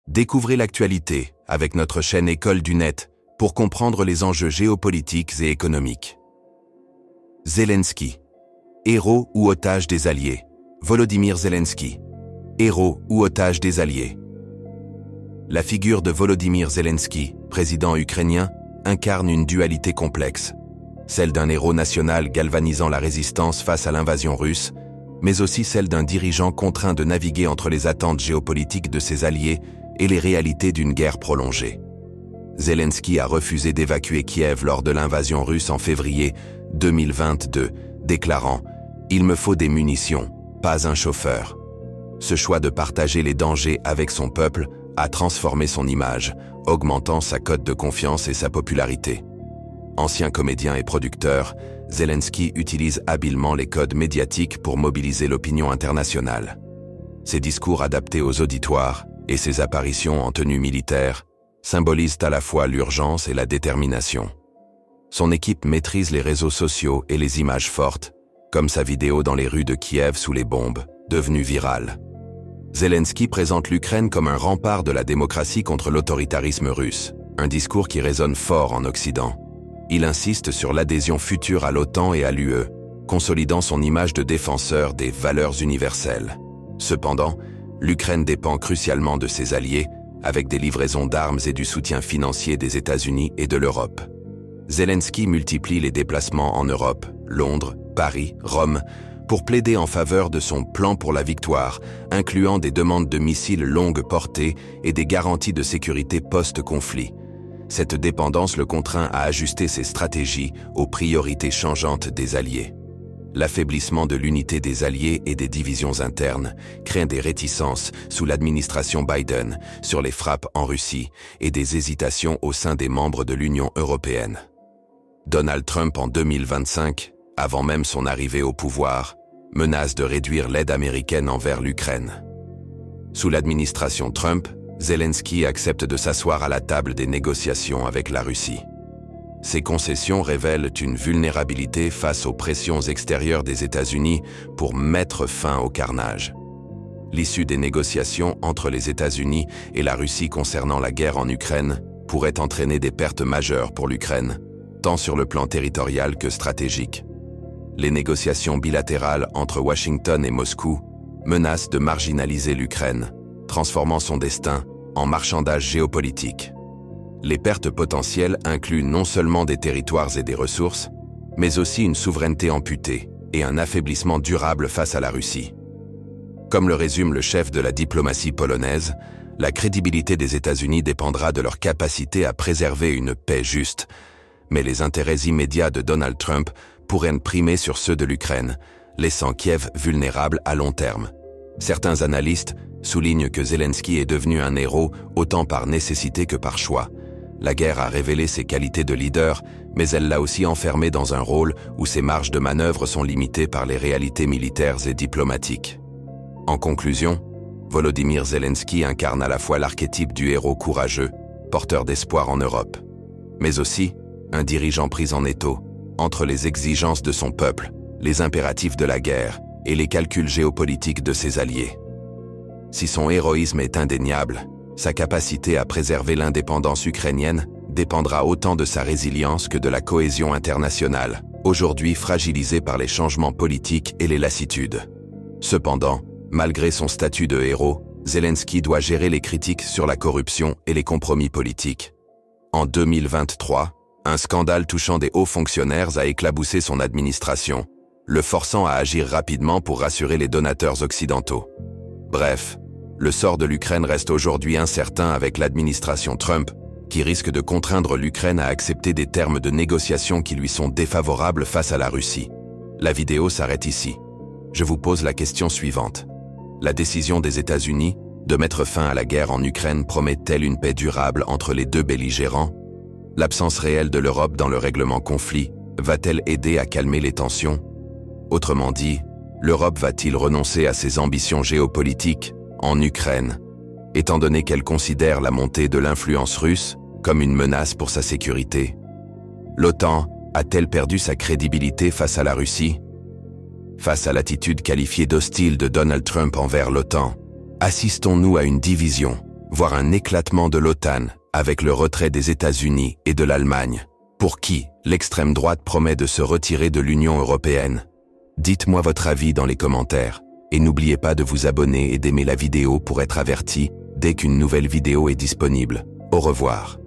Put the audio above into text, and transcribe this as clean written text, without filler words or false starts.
Découvrez l'actualité avec notre chaîne École du Net pour comprendre les enjeux géopolitiques et économiques. Zelensky. Héros ou otage des Alliés? Volodymyr Zelensky. Héros ou otage des Alliés? La figure de Volodymyr Zelensky, président ukrainien, incarne une dualité complexe. Celle d'un héros national galvanisant la résistance face à l'invasion russe, mais aussi celle d'un dirigeant contraint de naviguer entre les attentes géopolitiques de ses alliés et les réalités d'une guerre prolongée. Zelensky a refusé d'évacuer Kiev lors de l'invasion russe en février 2022, déclarant « Il me faut des munitions, pas un chauffeur ». Ce choix de partager les dangers avec son peuple a transformé son image, augmentant sa cote de confiance et sa popularité. Ancien comédien et producteur, Zelensky utilise habilement les codes médiatiques pour mobiliser l'opinion internationale. Ses discours adaptés aux auditoires et ses apparitions en tenue militaire symbolisent à la fois l'urgence et la détermination. Son équipe maîtrise les réseaux sociaux et les images fortes, comme sa vidéo dans les rues de Kiev sous les bombes, devenue virale. Zelensky présente l'Ukraine comme un rempart de la démocratie contre l'autoritarisme russe, un discours qui résonne fort en Occident. Il insiste sur l'adhésion future à l'OTAN et à l'UE, consolidant son image de défenseur des valeurs universelles. Cependant, l'Ukraine dépend crucialement de ses alliés, avec des livraisons d'armes et du soutien financier des États-Unis et de l'Europe. Zelensky multiplie les déplacements en Europe, Londres, Paris, Rome, pour plaider en faveur de son plan pour la victoire, incluant des demandes de missiles longue portée et des garanties de sécurité post-conflit. Cette dépendance le contraint à ajuster ses stratégies aux priorités changeantes des alliés. L'affaiblissement de l'unité des alliés et des divisions internes craint des réticences sous l'administration Biden sur les frappes en Russie et des hésitations au sein des membres de l'Union européenne. Donald Trump en 2025, avant même son arrivée au pouvoir, menace de réduire l'aide américaine envers l'Ukraine. Sous l'administration Trump, Zelensky accepte de s'asseoir à la table des négociations avec la Russie. Ces concessions révèlent une vulnérabilité face aux pressions extérieures des États-Unis pour mettre fin au carnage. L'issue des négociations entre les États-Unis et la Russie concernant la guerre en Ukraine pourrait entraîner des pertes majeures pour l'Ukraine, tant sur le plan territorial que stratégique. Les négociations bilatérales entre Washington et Moscou menacent de marginaliser l'Ukraine, transformant son destin en marchandage géopolitique. Les pertes potentielles incluent non seulement des territoires et des ressources, mais aussi une souveraineté amputée et un affaiblissement durable face à la Russie. Comme le résume le chef de la diplomatie polonaise, la crédibilité des États-Unis dépendra de leur capacité à préserver une paix juste, mais les intérêts immédiats de Donald Trump pourraient primer sur ceux de l'Ukraine, laissant Kiev vulnérable à long terme. Certains analystes soulignent que Zelensky est devenu un héros autant par nécessité que par choix. La guerre a révélé ses qualités de leader, mais elle l'a aussi enfermé dans un rôle où ses marges de manœuvre sont limitées par les réalités militaires et diplomatiques. En conclusion, Volodymyr Zelensky incarne à la fois l'archétype du héros courageux, porteur d'espoir en Europe, mais aussi un dirigeant pris en étau entre les exigences de son peuple, les impératifs de la guerre et les calculs géopolitiques de ses alliés. Si son héroïsme est indéniable, sa capacité à préserver l'indépendance ukrainienne dépendra autant de sa résilience que de la cohésion internationale, aujourd'hui fragilisée par les changements politiques et les lassitudes. Cependant, malgré son statut de héros, Zelensky doit gérer les critiques sur la corruption et les compromis politiques. En 2023, un scandale touchant des hauts fonctionnaires a éclaboussé son administration, le forçant à agir rapidement pour rassurer les donateurs occidentaux. Bref, le sort de l'Ukraine reste aujourd'hui incertain avec l'administration Trump, qui risque de contraindre l'Ukraine à accepter des termes de négociation qui lui sont défavorables face à la Russie. La vidéo s'arrête ici. Je vous pose la question suivante. La décision des États-Unis de mettre fin à la guerre en Ukraine promet-elle une paix durable entre les deux belligérants? L'absence réelle de l'Europe dans le règlement conflit va-t-elle aider à calmer les tensions? Autrement dit, l'Europe va-t-il renoncer à ses ambitions géopolitiques en Ukraine, étant donné qu'elle considère la montée de l'influence russe comme une menace pour sa sécurité? L'OTAN a-t-elle perdu sa crédibilité face à la Russie? Face à l'attitude qualifiée d'hostile de Donald Trump envers l'OTAN, assistons-nous à une division voire un éclatement de l'OTAN avec le retrait des États-Unis et de l'Allemagne, pour qui l'extrême droite promet de se retirer de l'Union européenne. Dites-moi votre avis dans les commentaires et n'oubliez pas de vous abonner et d'aimer la vidéo pour être averti dès qu'une nouvelle vidéo est disponible. Au revoir.